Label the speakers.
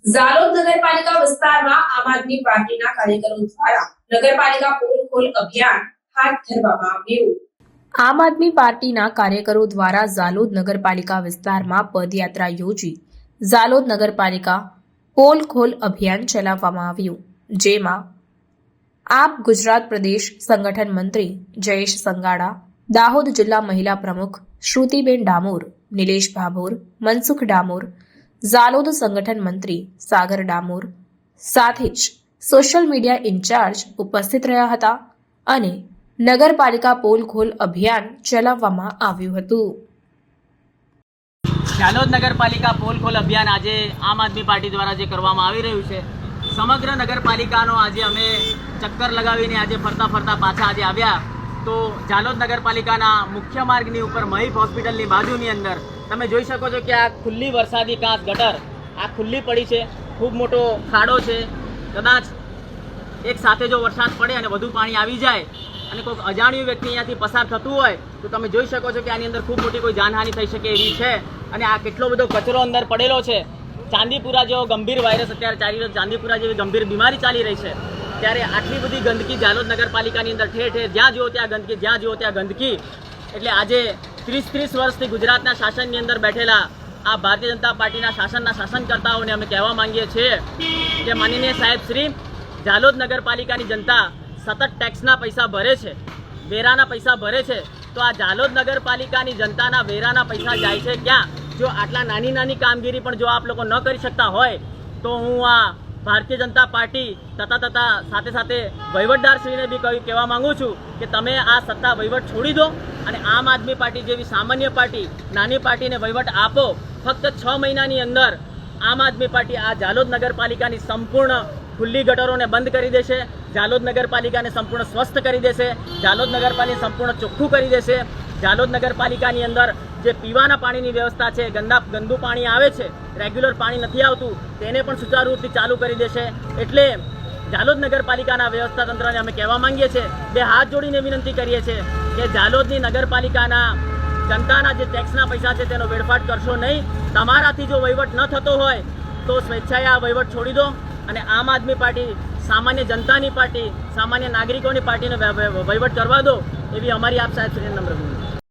Speaker 1: ઝાલોદ નગરપાલિકા વિસ્તારમાં આમ આદમી પાર્ટીના કાર્યકરો દ્વારા નગરપાલિકા પોલ ખોલ અભિયાન હાથ ધરવામાં આવ્યું। આમ આદમી પાર્ટીના કાર્યકરો દ્વારા ઝાલોદ નગરપાલિકા વિસ્તારમાં પદયાત્રા યોજી ઝાલોદ નગરપાલિકા પોલ ખોલ અભિયાન ચલાવવામાં આવ્યું, જેમાં આપ ગુજરાત પ્રદેશ સંગઠન મંત્રી જયેશ સંગાડા, દાહોદ જિલ્લા મહિલા પ્રમુખ શ્રુતિબેન ડામોર, નિલેશ ભાભોર, મનસુખ ડામોર, ઝાલોદ સંગઠન મંત્રી સાગર ડામોર સાથે જ સોશિયલ મીડિયા ઇન્ચાર્જ ઉપસ્થિત રહ્યા હતા અને નગરપાલિકા પોલ ખોલ અભિયાન ચલાવવામાં આવ્યું હતું।
Speaker 2: ઝાલોદ નગરપાલિકા પોલ ખોલ અભિયાન આજે આમ આદમી પાર્ટી દ્વારા જે કરવામાં આવી રહ્યું છે, સમગ્ર નગરપાલિકાનો આજે અમે ચક્કર લગાવીને આજે ફરતા પાછા આજે આવ્યા તો ઝાલોદ નગરપાલિકાના મુખ્ય માર્ગની ઉપર મહીપ હોસ્પિટલની બાજુની અંદર તમે જોઈ શકો છો કે આ ખુલ્લી વરસાદી કાંસ ગટર આ ખુલ્લી પડી છે, ખૂબ મોટો ખાડો છે। કદાચ એક સાથે જો વરસાદ પડે અને વધુ પાણી આવી જાય અને કોઈક અજાણ્યું વ્યક્તિ અહીંયાથી પસાર થતું હોય તો તમે જોઈ શકો છો કે આની અંદર ખૂબ મોટી કોઈ જાનહાનિ થઈ શકે એવી છે। અને આ કેટલો બધો કચરો અંદર પડેલો છે। ચાંદીપુરા જેવો ગંભીર વાયરસ અત્યારે ચાલી રહ્યો, ચાંદીપુરા જેવી ગંભીર બીમારી ચાલી રહી છે, ત્યારે આટલી બધી ગંદકી ઝાલોદ નગરપાલિકાની અંદર ઠેર ઠેર જ્યાં જુઓ ત્યાં ગંદકી, જ્યાં જુઓ ત્યાં ગંદકી। એટલે આજે 30 વર્ષથી ગુજરાતના શાસનની અંદર બેઠેલા આ ભારતીય જનતા પાર્ટીના શાસનકર્તાઓને અમે કહેવા માંગીએ છીએ કે માનનીય સાહેબ શ્રી, ઝાલોદ નગરપાલિકાની જનતા સતત ટેક્સના પૈસા ભરે છે, વેરાના પૈસા ભરે છે, તો આ ઝાલોદ નગરપાલિકાની જનતાના વેરાના પૈસા જાય છે ક્યાં? જો આટલા નાની કામગીરી પણ જો આપ લોકો ન કરી શકતા હોય તો હું આ ભારતીય જનતા પાર્ટી તથા સાથે વહીવટદારશ્રીને બી કહેવા માંગુ છું કે તમે આ સત્તા વહીવટ છોડી દો અને આમ આદમી પાર્ટી જેવી સામાન્ય પાર્ટી, નાની પાર્ટીને વહીવટ આપો। ફક્ત 6 મહિનાની અંદર આમ આદમી પાર્ટી આ ઝાલોદ નગરપાલિકાની સંપૂર્ણ ખુલ્લી ગટરોને બંધ કરી દેશે, ઝાલોદ નગરપાલિકાને સંપૂર્ણ સ્વસ્થ કરી દેશે, ઝાલોદ નગરપાલિકાને સંપૂર્ણ ચોખ્ખું કરી દેશે। ઝાલોદ નગરપાલિકાની અંદર જે પીવાના પાણીની વ્યવસ્થા છે, ગંદુ પાણી આવે છે, રેગ્યુલર પાણી નથી આવતું, તેને પણ સુચારુ રૂપથી ચાલુ કરી દેશે। એટલે ઝાલોદ નગરપાલિકાના વ્યવસ્થા તંત્રને અમે કહેવા માંગીએ છીએ, બે હાથ જોડીને વિનંતી કરીએ છીએ કે ઝાલોદની નગરપાલિકાના જનતાના જે ટેક્સના પૈસા છે તેનો વેડફાટ કરશો નહીં। તમારાથી જો વહીવટ ન થતો હોય તો સ્વેચ્છાએ આ વહીવટ છોડી દો અને આમ આદમી પાર્ટી સામાન્ય જનતાની પાર્ટી, સામાન્ય નાગરિકોની પાર્ટીને વહીવટ કરવા દો, એવી અમારી આપ સાહેબ શ્રીને નમ્ર વિનંતી।